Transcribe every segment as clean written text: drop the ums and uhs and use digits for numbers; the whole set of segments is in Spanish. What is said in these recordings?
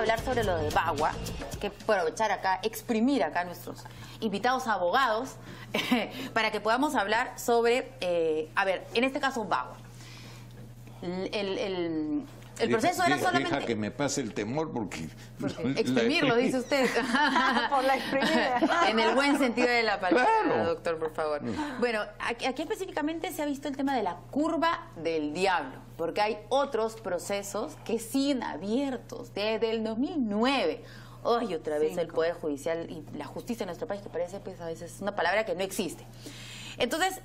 hablar sobre lo de Bagua, que aprovechar acá, exprimir acá a nuestros invitados abogados para que podamos hablar sobre, a ver, en este caso Bagua. El proceso era solamente... Deja que me pase el temor porque exprimirlo, dice usted. Por la exprimida. En el buen sentido de la palabra, claro. doctor, por favor. Bueno, aquí específicamente se ha visto el tema de la curva del diablo, porque hay otros procesos que siguen abiertos desde el 2009. Hoy otra vez el Poder Judicial y la justicia en nuestro país, que parece pues a veces una palabra que no existe. Entonces,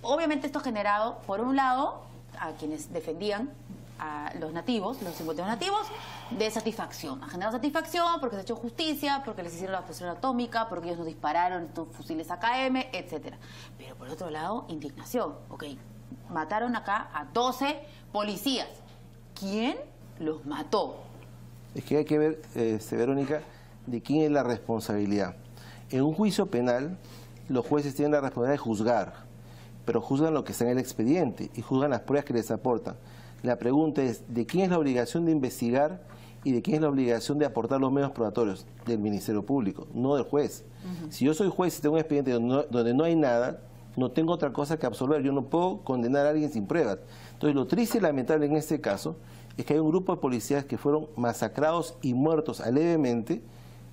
obviamente esto ha generado, por un lado, a quienes defendían a los nativos, los 52 nativos, de satisfacción. Ha generado satisfacción porque se ha hecho justicia, porque les hicieron la explosión atómica, porque ellos nos dispararon estos fusiles AKM, etcétera. Pero por otro lado, indignación. Ok, mataron acá a 12 policías. ¿Quién los mató? Es que hay que ver, Verónica, de quién es la responsabilidad. En un juicio penal, los jueces tienen la responsabilidad de juzgar, pero juzgan lo que está en el expediente y juzgan las pruebas que les aportan. La pregunta es, ¿de quién es la obligación de investigar y de quién es la obligación de aportar los medios probatorios? Del Ministerio Público, no del juez. Si yo soy juez y tengo un expediente donde no hay nada, no tengo otra cosa que absolver. Yo no puedo condenar a alguien sin pruebas. Entonces, lo triste y lamentable en este caso es que hay un grupo de policías que fueron masacrados y muertos alevemente,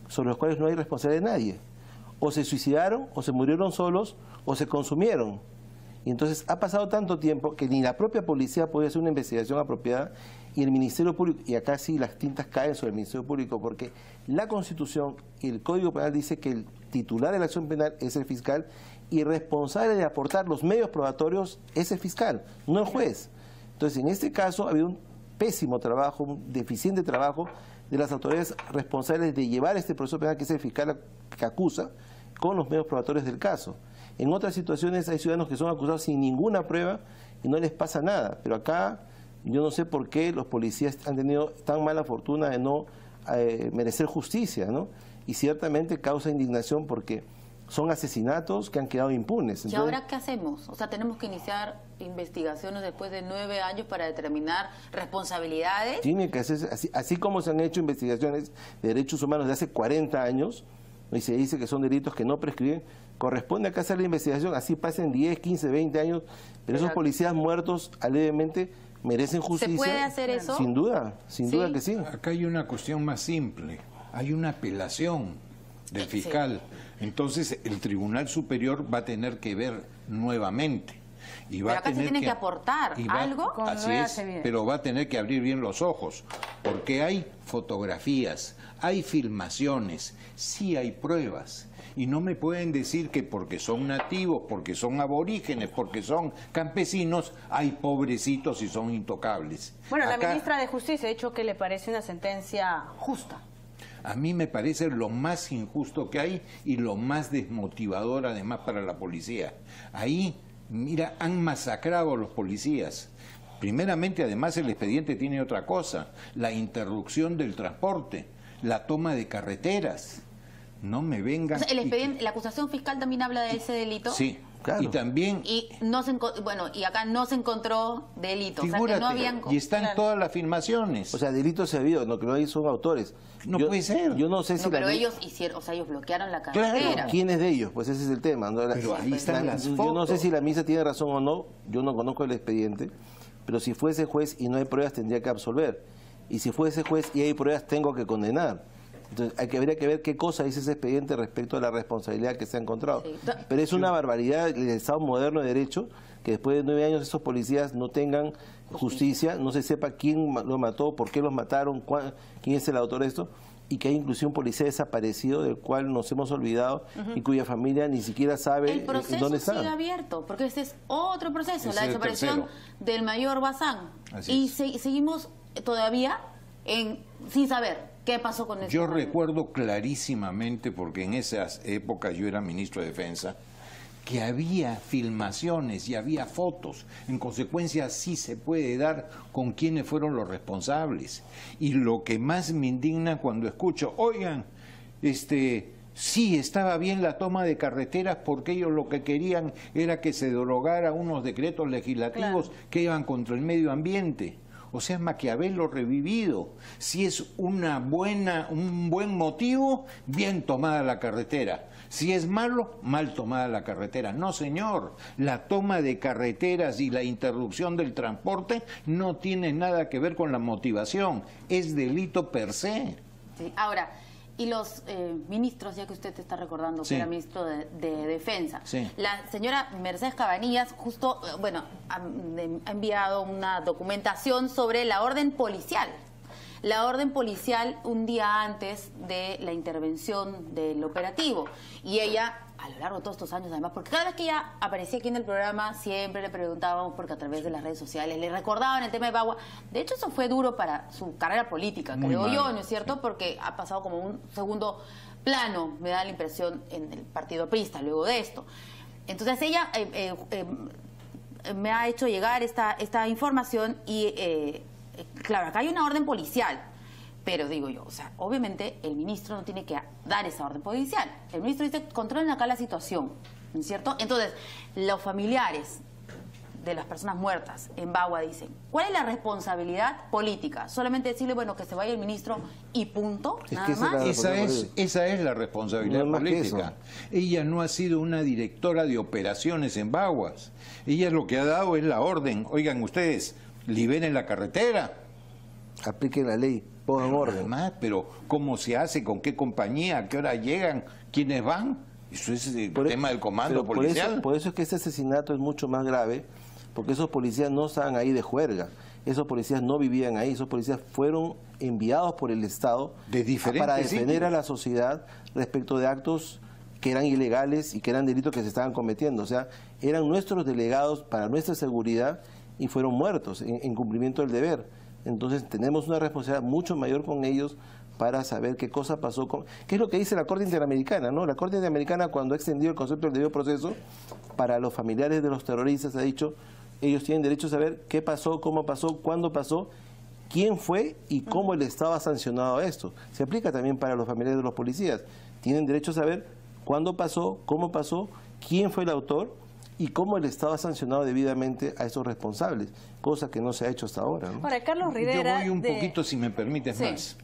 sobre los cuales no hay responsabilidad de nadie. O se suicidaron, o se murieron solos, o se consumieron. Y entonces ha pasado tanto tiempo que ni la propia policía puede hacer una investigación apropiada y el Ministerio Público, y acá sí las tintas caen sobre el Ministerio Público, porque la Constitución y el Código Penal dice que el titular de la acción penal es el fiscal y responsable de aportar los medios probatorios es el fiscal, no el juez. Entonces, en este caso ha habido un pésimo trabajo, un deficiente trabajo de las autoridades responsables de llevar este proceso penal, que es el fiscal que acusa, con los medios probatorios del caso. En otras situaciones hay ciudadanos que son acusados sin ninguna prueba y no les pasa nada, pero acá yo no sé por qué los policías han tenido tan mala fortuna de no merecer justicia, ¿no? Y ciertamente causa indignación porque son asesinatos que han quedado impunes. Entonces, ¿y ahora qué hacemos? O sea, tenemos que iniciar investigaciones después de 9 años para determinar responsabilidades. Tiene que hacerse, así como se han hecho investigaciones de derechos humanos de hace 40 años, y se dice que son delitos que no prescriben, corresponde acá hacer la investigación, así pasen 10, 15, 20 años, pero esos policías muertos alevemente merecen justicia. ¿Se puede hacer eso? Sin duda que sí. Acá hay una cuestión más simple, hay una apelación del fiscal, entonces el Tribunal Superior va a tener que ver nuevamente. Y va pero acá a tener se tiene que aportar algo. Así es, pero va a tener que abrir bien los ojos, porque hay fotografías, hay filmaciones, sí hay pruebas. Y no me pueden decir que porque son nativos, porque son aborígenes, porque son campesinos, hay pobrecitos y son intocables. Bueno, la ministra de Justicia ha dicho que le parece una sentencia justa. A mí me parece lo más injusto que hay y lo más desmotivador además para la policía. Ahí, mira, han masacrado a los policías. Primeramente, además, el expediente tiene otra cosa, la interrupción del transporte, la toma de carreteras. No me vengan... O sea, el expediente, la acusación fiscal también habla de ese delito. Sí, claro. Y también... Y no y acá no se encontró delito. Figúrate, o sea, que no habían... Y están todas las filmaciones. O sea, delitos se ha habido, lo que no hay son autores. No puede ser. Yo no sé si pero ellos hicieron, o sea, ellos bloquearon la carretera. Claro. ¿Quiénes de ellos? Pues ese es el tema. ¿No? Pero ahí están las fotos. Yo no sé si la misa tiene razón o no, yo no conozco el expediente, pero si fuese juez y no hay pruebas tendría que absolver. Y si fuese juez y hay pruebas tengo que condenar. Entonces habría que ver qué cosa dice ese expediente respecto a la responsabilidad que se ha encontrado. Sí. Pero es una barbaridad el Estado moderno de derecho que después de 9 años esos policías no tengan justicia, no se sepa quién lo mató, por qué los mataron, quién es el autor de esto, y que hay inclusive un policía desaparecido del cual nos hemos olvidado y cuya familia ni siquiera sabe dónde está. El proceso sigue abierto, porque este es otro proceso, la desaparición del mayor Bazán. Y seguimos todavía sin saber qué pasó con eso. Yo recuerdo clarísimamente, porque en esas épocas yo era ministro de Defensa, que había filmaciones y había fotos. En consecuencia, sí se puede dar con quiénes fueron los responsables. Y lo que más me indigna cuando escucho, oigan, sí, estaba bien la toma de carreteras porque ellos lo que querían era que se derogara unos decretos legislativos que iban contra el medio ambiente. O sea, Maquiavelo revivido. Si es un buen motivo, bien tomada la carretera. Si es malo, mal tomada la carretera. No, señor. La toma de carreteras y la interrupción del transporte no tiene nada que ver con la motivación. Es delito per se. Sí. Ahora, y los ministros, ya que usted está recordando que era ministro de Defensa, la señora Mercedes Cabanillas justo, ha enviado una documentación sobre la orden policial. La orden policial un día antes de la intervención del operativo. Y ella, a lo largo de todos estos años además, porque cada vez que ella aparecía aquí en el programa, siempre le preguntábamos, porque a través de las redes sociales le recordaban el tema de Bagua. De hecho, eso fue duro para su carrera política, creo yo, ¿no es cierto? Porque ha pasado como un segundo plano, me da la impresión, en el partido aprista luego de esto. Entonces ella me ha hecho llegar esta información y... claro, acá hay una orden policial, pero digo yo, o sea, obviamente el ministro no tiene que dar esa orden policial. El ministro dice, controlen acá la situación, ¿no es cierto? Entonces, los familiares de las personas muertas en Bagua dicen, ¿cuál es la responsabilidad política? Solamente decirle, bueno, que se vaya el ministro y punto, nada más. Esa es la responsabilidad política. Ella no ha sido una directora de operaciones en Baguas. Ella lo que ha dado es la orden, oigan ustedes, liberen la carretera. Apliquen la ley, pongan orden. Además, pero ¿cómo se hace? ¿Con qué compañía? ¿A qué hora llegan? ¿Quiénes van? Eso es el tema del comando policial. Por eso es que este asesinato es mucho más grave, porque esos policías no estaban ahí de juerga. Esos policías no vivían ahí. Esos policías fueron enviados por el Estado para defender a la sociedad respecto de actos que eran ilegales y que eran delitos que se estaban cometiendo. O sea, eran nuestros delegados para nuestra seguridad y fueron muertos en cumplimiento del deber. Entonces tenemos una responsabilidad mucho mayor con ellos para saber qué cosa pasó con... ¿Qué es lo que dice la Corte Interamericana? ¿No? La Corte Interamericana, cuando ha extendido el concepto del debido proceso para los familiares de los terroristas, ha dicho, ellos tienen derecho a saber qué pasó, cómo pasó, cuándo pasó, quién fue y cómo el Estado ha sancionado esto. Se aplica también para los familiares de los policías. Tienen derecho a saber cuándo pasó, cómo pasó, quién fue el autor y cómo el Estado ha sancionado debidamente a esos responsables, cosa que no se ha hecho hasta ahora, ¿no? Ahora, Carlos Rivera... Yo voy un poquito, si me permites, más.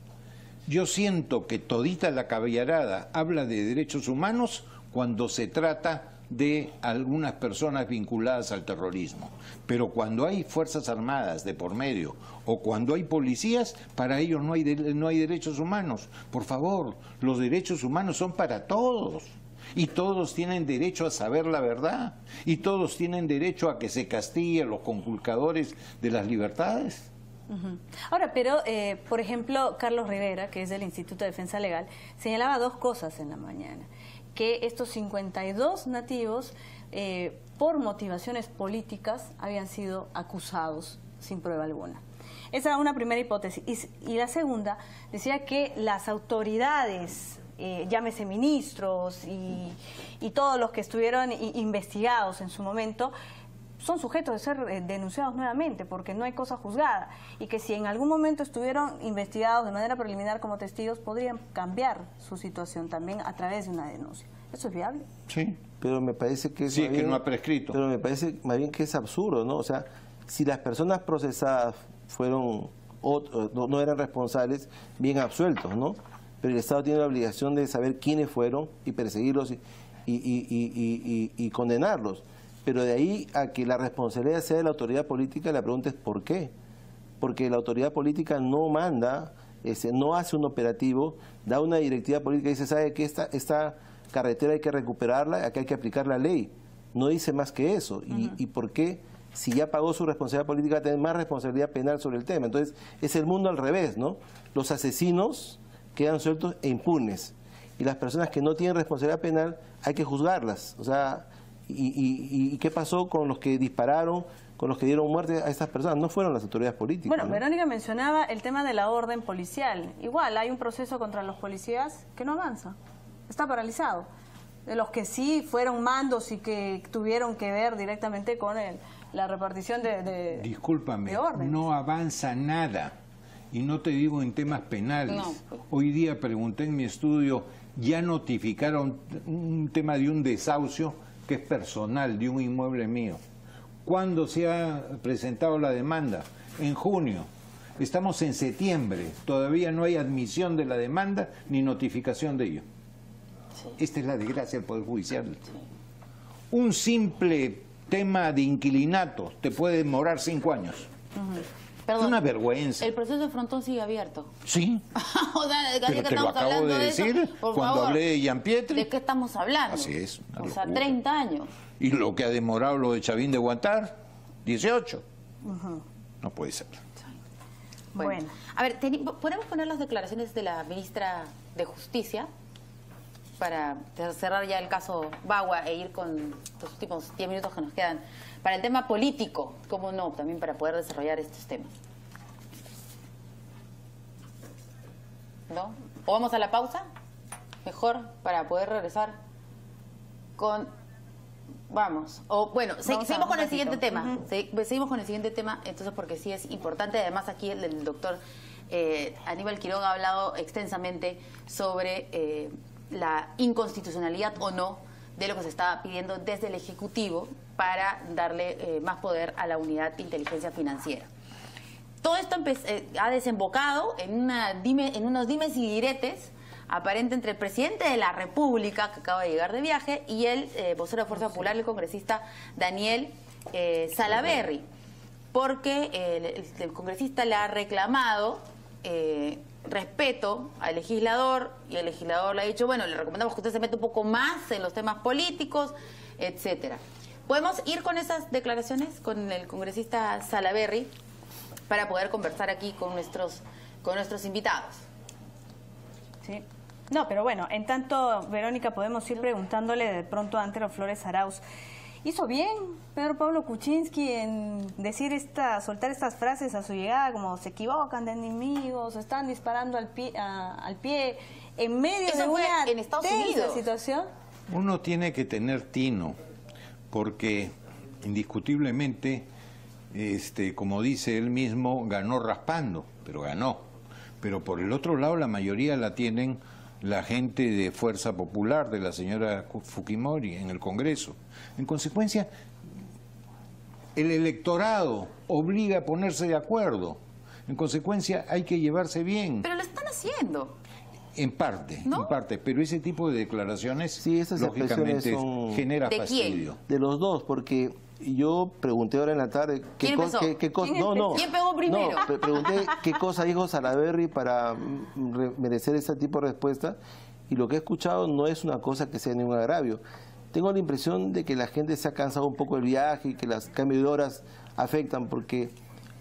Yo siento que todita la caballerada habla de derechos humanos cuando se trata de algunas personas vinculadas al terrorismo. Pero cuando hay Fuerzas Armadas de por medio o cuando hay policías, para ellos no hay derechos humanos. Por favor, los derechos humanos son para todos. Y todos tienen derecho a saber la verdad. Y todos tienen derecho a que se castigue a los conculcadores de las libertades. Ahora, pero, por ejemplo, Carlos Rivera, que es del Instituto de Defensa Legal, señalaba dos cosas en la mañana. Que estos 52 nativos, por motivaciones políticas, habían sido acusados sin prueba alguna. Esa era una primera hipótesis. Y la segunda decía que las autoridades... llámese ministros y todos los que estuvieron investigados en su momento, son sujetos de ser denunciados nuevamente porque no hay cosa juzgada y que si en algún momento estuvieron investigados de manera preliminar como testigos podrían cambiar su situación también a través de una denuncia. ¿Eso es viable? Sí. Pero me parece que... Sí, que no ha prescrito. Pero me parece más bien que es absurdo, ¿no? O sea, si las personas procesadas fueron no eran responsables, bien absueltos, ¿no? Pero el Estado tiene la obligación de saber quiénes fueron y perseguirlos y condenarlos. Pero de ahí a que la responsabilidad sea de la autoridad política, la pregunta es ¿por qué? Porque la autoridad política no manda, no hace un operativo, da una directiva política y dice, ¿sabe qué? Esta carretera hay que recuperarla, aquí hay que aplicar la ley. No dice más que eso. ¿Y por qué? Si ya pagó su responsabilidad política, tiene más responsabilidad penal sobre el tema. Entonces, es el mundo al revés, ¿no? Los asesinos quedan sueltos e impunes. Y las personas que no tienen responsabilidad penal hay que juzgarlas. O sea, ¿y qué pasó con los que dispararon, con los que dieron muerte a estas personas? No fueron las autoridades políticas. Bueno, ¿no? Verónica mencionaba el tema de la orden policial. Igual, hay un proceso contra los policías que no avanza. Está paralizado. De los que sí fueron mandos y que tuvieron que ver directamente con la repartición de Discúlpame, de órdenes. No avanza nada. Y no te digo en temas penales. No. Hoy día pregunté en mi estudio, ya notificaron un tema de un desahucio que es personal, de un inmueble mío. ¿Cuándo se ha presentado la demanda? En junio. Estamos en septiembre, todavía no hay admisión de la demanda ni notificación de ello. Sí. Esta es la desgracia del Poder Judicial. Sí. Un simple tema de inquilinato te puede demorar 5 años. Perdón, es una vergüenza. ¿El proceso de Frontón sigue abierto? Sí. O sea, pero te lo acabo de decir cuando hablé de Gianpietri. ¿De qué estamos hablando? Así es. O sea, 30 años. Y lo que ha demorado lo de Chavín de Guantar, 18. No puede ser. Bueno. A ver, ¿podemos poner las declaraciones de la ministra de Justicia para cerrar ya el caso Bagua e ir con los últimos 10 minutos que nos quedan? Para el tema político, cómo no, también para poder desarrollar estos temas. ¿No? ¿O vamos a la pausa? Mejor, para poder regresar con... Vamos. O bueno, seguimos con el siguiente tema. Seguimos con el siguiente tema, entonces, porque sí es importante. Además, aquí el doctor Aníbal Quiroga ha hablado extensamente sobre la inconstitucionalidad o no de lo que se está pidiendo desde el Ejecutivo para darle más poder a la unidad de inteligencia financiera. Todo esto ha desembocado en unos dimes y diretes aparente entre el presidente de la República, que acaba de llegar de viaje, y el vocero de Fuerza Popular, el congresista Daniel Salaverry, porque el congresista le ha reclamado respeto al legislador, y el legislador le ha dicho, bueno, le recomendamos que usted se meta un poco más en los temas políticos, etcétera. ¿Podemos ir con esas declaraciones con el congresista Salaverry para poder conversar aquí con nuestros invitados? Sí. No, pero bueno, en tanto, Verónica, podemos ir preguntándole de pronto a Antero Flores Arauz. ¿Hizo bien Pedro Pablo Kuczynski en soltar estas frases a su llegada, como se equivocan de enemigos, están disparando al pie en medio de una tensa situación? Uno tiene que tener tino, porque indiscutiblemente, como dice él mismo, ganó raspando, pero ganó. Pero por el otro lado la mayoría la tienen la gente de Fuerza Popular, de la señora Fujimori en el Congreso. En consecuencia, el electorado obliga a ponerse de acuerdo. En consecuencia, hay que llevarse bien. Pero lo están haciendo. En parte, ¿no? En parte, pero ese tipo de declaraciones, sí, esas lógicamente, son genera ¿de fastidio. quién? De los dos, porque yo pregunté ahora en la tarde ¿Quién empezó? ¿Quién pegó primero? No, pregunté qué cosa dijo Salaverry para merecer ese tipo de respuesta, y lo que he escuchado no es una cosa que sea ningún agravio. Tengo la impresión de que la gente se ha cansado un poco del viaje y que los cambios de horas afectan, porque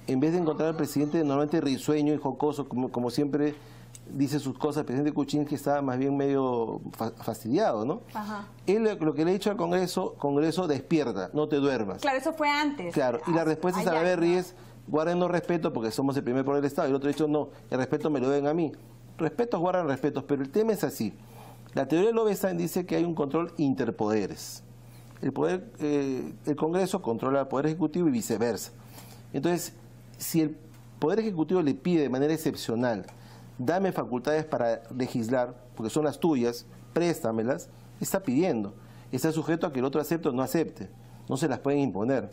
en vez de encontrar al presidente normalmente risueño y jocoso, como siempre dice sus cosas, el presidente Kuczynski estaba más bien medio fastidiado, ¿no? Ajá. Él lo que le ha dicho al Congreso, despierta, no te duermas. Claro, eso fue antes. Claro, y la respuesta de Salaverry es, guárdenos respeto porque somos el primer poder del Estado. Y el otro ha dicho, no, el respeto me lo den a mí. Respetos guardan respetos, pero el tema es así. La teoría de Lovenstein dice que hay un control interpoderes. El Congreso controla al Poder Ejecutivo y viceversa. Entonces, si el Poder Ejecutivo le pide de manera excepcional, dame facultades para legislar, porque son las tuyas, préstamelas, está pidiendo. Está sujeto a que el otro acepte o no acepte. No se las pueden imponer.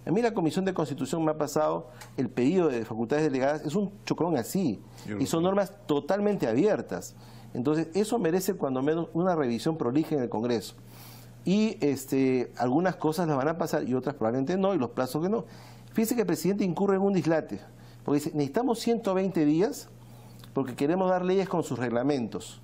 A mí la Comisión de Constitución me ha pasado el pedido de facultades delegadas, es un chocón así, y son normas totalmente abiertas. Entonces, eso merece cuando menos una revisión prolija en el Congreso. Y algunas cosas las van a pasar y otras probablemente no, y los plazos que no. Fíjese que el presidente incurre en un dislate, porque dice, necesitamos 120 días porque queremos dar leyes con sus reglamentos.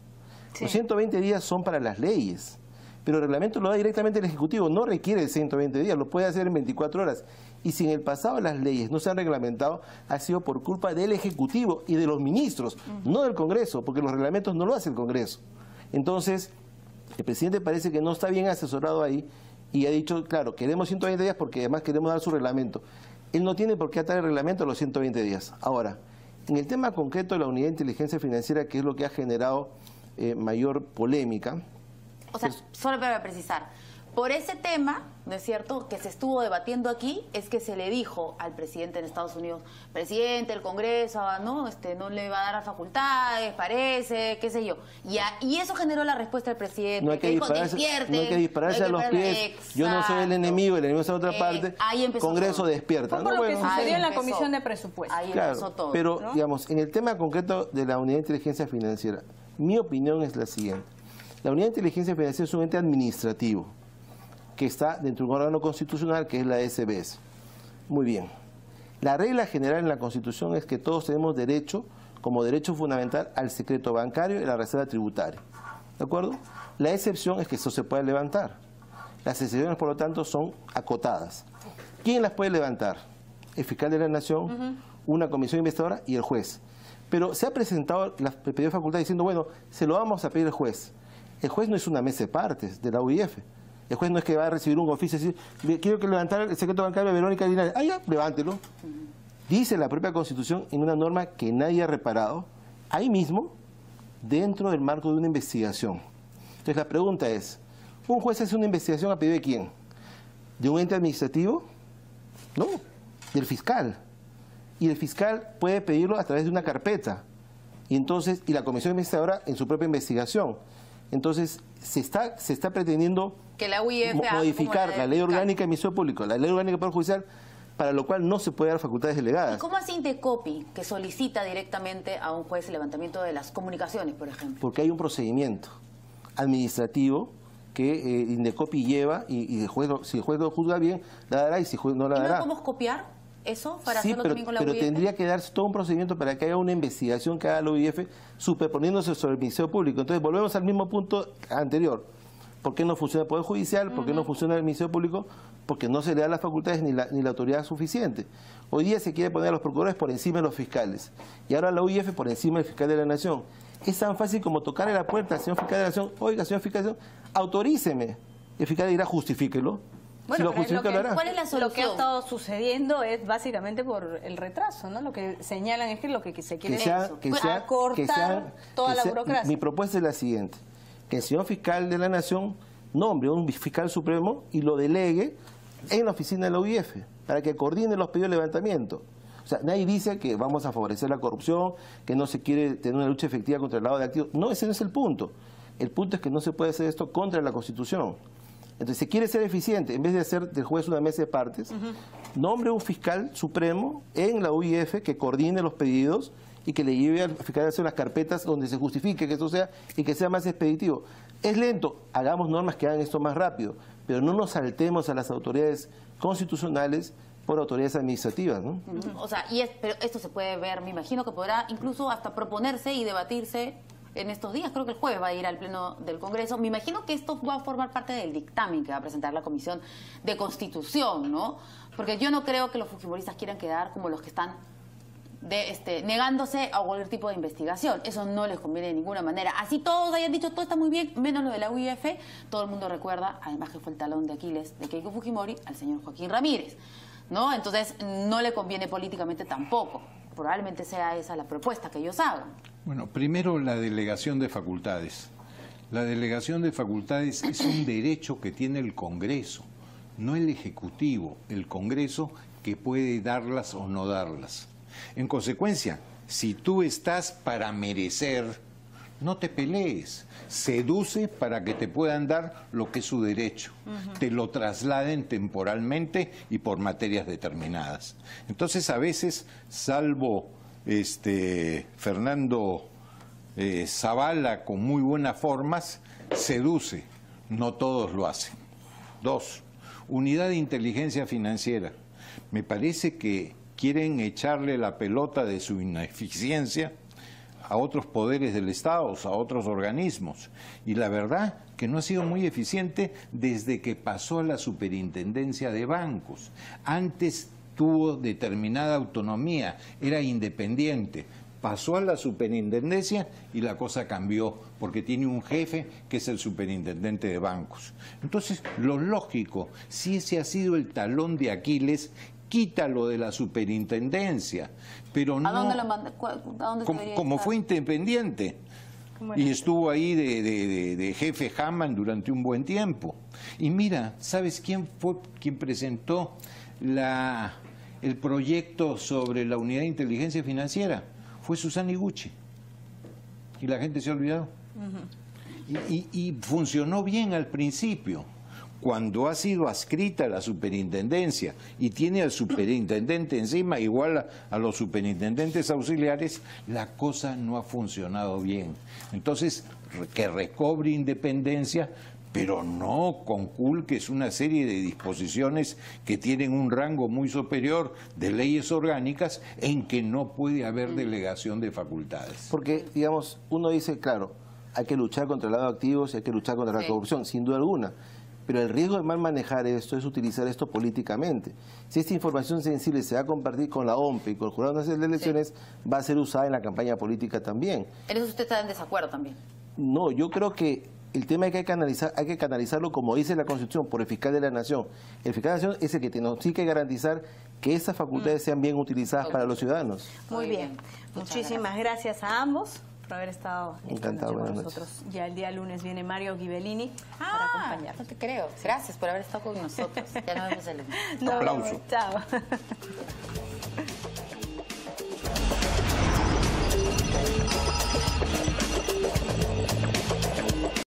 Sí. Los 120 días son para las leyes, pero el reglamento lo da directamente el Ejecutivo, no requiere de 120 días, lo puede hacer en 24 horas. Y si en el pasado las leyes no se han reglamentado, ha sido por culpa del Ejecutivo y de los ministros, no del Congreso, porque los reglamentos no lo hace el Congreso. Entonces, el presidente parece que no está bien asesorado ahí y ha dicho, claro, queremos 120 días porque además queremos dar su reglamento. Él no tiene por qué atar el reglamento a los 120 días. Ahora, en el tema concreto de la unidad de inteligencia financiera, que es lo que ha generado mayor polémica. O sea, solo para precisar, por ese tema, ¿no es cierto?, que se estuvo debatiendo aquí, es que se le dijo al presidente en Estados Unidos, presidente, el Congreso, ¿no? No le va a dar las facultades, parece, qué sé yo. Y eso generó la respuesta del presidente. No hay que dispararse a los pies. Exacto. Yo no soy el enemigo está en otra parte. Ahí empezó Congreso todo. despierta. Fue por lo que sucedió en la empezó. Comisión de Presupuestos. Ahí Claro, empezó todo. pero, ¿no? digamos, en el tema concreto de la Unidad de Inteligencia Financiera, mi opinión es la siguiente. La Unidad de Inteligencia Financiera es un ente administrativo que está dentro de un órgano constitucional que es la SBS. Muy bien. La regla general en la Constitución es que todos tenemos derecho, como derecho fundamental, al secreto bancario y la reserva tributaria. ¿De acuerdo? La excepción es que eso se puede levantar. Las excepciones, por lo tanto, son acotadas. ¿Quién las puede levantar? El fiscal de la Nación, una comisión investigadora y el juez. Pero se ha presentado el pedido de facultad diciendo, bueno, se lo vamos a pedir al juez. El juez no es una mesa de partes de la UIF. El juez no es que va a recibir un oficio y decir, quiero que levantar el secreto bancario de Verónica Linares. Ah, ya, levántelo. Dice la propia Constitución en una norma que nadie ha reparado, ahí mismo, dentro del marco de una investigación. Entonces la pregunta es, ¿un juez hace una investigación a pedido de quién? ¿De un ente administrativo? No, del fiscal. Y el fiscal puede pedirlo a través de una carpeta. Y la comisión investigadora en su propia investigación. Entonces, se está pretendiendo que la UIF modificar la ley orgánica de Ministerio Público, la ley orgánica del Poder Judicial, para lo cual no se puede dar facultades delegadas. ¿Y cómo hace Indecopi, que solicita directamente a un juez el levantamiento de las comunicaciones, por ejemplo? Porque hay un procedimiento administrativo que Indecopi lleva y si el juez lo juzga bien, la dará y si el juez no la dará. ¿Y no podemos copiar eso para sí, hacerlo también con la UIF? Pero tendría que darse todo un procedimiento para que haya una investigación que haga la UIF superponiéndose sobre el Ministerio Público. Entonces volvemos al mismo punto anterior. ¿Por qué no funciona el Poder Judicial? ¿Por qué no funciona el Ministerio Público? Porque no se le dan las facultades ni la autoridad suficiente. Hoy día se quiere poner a los procuradores por encima de los fiscales. Y ahora la UIF por encima del fiscal de la Nación. Es tan fácil como tocarle la puerta al señor fiscal de la Nación. Oiga, señor fiscal de la Nación, autoríceme. El fiscal dirá, justifíquelo. Bueno, si lo justifica, lo hará. ¿Cuál es la solución? Lo que ha estado sucediendo es básicamente por el retraso, ¿no? Lo que señalan es que lo que se quiere es acortar toda la burocracia. Mi propuesta es la siguiente, que el señor fiscal de la Nación nombre un fiscal supremo y lo delegue en la oficina de la UIF para que coordine los pedidos de levantamiento. O sea, nadie dice que vamos a favorecer la corrupción, que no se quiere tener una lucha efectiva contra el lavado de activos. No, ese no es el punto. El punto es que no se puede hacer esto contra la Constitución. Entonces, si quiere ser eficiente, en vez de hacer del juez una mesa de partes, nombre un fiscal supremo en la UIF que coordine los pedidos y que le lleve al fiscal a hacer las carpetas donde se justifique que esto sea y que sea más expeditivo. Es lento, hagamos normas que hagan esto más rápido, pero no nos saltemos a las autoridades constitucionales por autoridades administrativas, ¿no? O sea, pero esto se puede ver, me imagino que podrá incluso hasta proponerse y debatirse en estos días. Creo que el jueves va a ir al Pleno del Congreso. Me imagino que esto va a formar parte del dictamen que va a presentar la Comisión de Constitución, ¿no? Porque yo no creo que los fujimoristas quieran quedar como los que están negándose a cualquier tipo de investigación. Eso no les conviene de ninguna manera. Así todos hayan dicho, todo está muy bien, menos lo de la UIF, todo el mundo recuerda, además que fue el talón de Aquiles de Keiko Fujimori, al señor Joaquín Ramírez, ¿no? Entonces no le conviene políticamente tampoco. Probablemente sea esa la propuesta que ellos hagan. Bueno, primero la delegación de facultades. La delegación de facultades es un derecho que tiene el Congreso, no el Ejecutivo, el Congreso que puede darlas o no darlas. En consecuencia, si tú estás para merecer, no te pelees, seduce para que te puedan dar lo que es su derecho, te lo trasladen temporalmente y por materias determinadas. Entonces, a veces, salvo Fernando Zavala con muy buenas formas, seduce, no todos lo hacen. 2, unidad de inteligencia financiera. Me parece que quieren echarle la pelota de su ineficiencia a otros poderes del Estado, a otros organismos. Y la verdad que no ha sido muy eficiente desde que pasó a la superintendencia de bancos. Antes tuvo determinada autonomía, era independiente. Pasó a la superintendencia y la cosa cambió, porque tiene un jefe que es el superintendente de bancos. Entonces, lo lógico, si ese ha sido el talón de Aquiles, quítalo de la superintendencia, pero no... ¿A dónde lo manda? ¿A dónde como fue independiente. Y estuvo ahí de jefe Hamann durante un buen tiempo. Y mira, ¿sabes quién fue quien presentó el proyecto sobre la unidad de inteligencia financiera? Fue Susana Iguchi. Y la gente se ha olvidado. Y funcionó bien al principio. Cuando ha sido adscrita a la superintendencia y tiene al superintendente encima, igual a los superintendentes auxiliares, la cosa no ha funcionado bien. Entonces, que recobre independencia, pero no conculques una serie de disposiciones que tienen un rango muy superior de leyes orgánicas en que no puede haber delegación de facultades. Porque, digamos, uno dice, claro, hay que luchar contra el lavado de activos y hay que luchar contra la corrupción, sin duda alguna. Pero el riesgo de mal manejar esto es utilizar esto políticamente. Si esta información sensible se va a compartir con la OMP y con el Jurado Nacional de Elecciones, va a ser usada en la campaña política también. ¿En eso usted está en desacuerdo también? No, yo creo que el tema hay que canalizarlo como dice la Constitución, por el fiscal de la Nación. El fiscal de la Nación es el que tiene que garantizar que esas facultades sean bien utilizadas para los ciudadanos. Muy bien. Muchísimas gracias a ambos por haber estado esta noche con nosotros. Ya el día lunes viene Mario Ghibellini para acompañarnos. No te creo. Gracias por haber estado con nosotros. Ya nos vemos el lunes. Aplauso. Chao.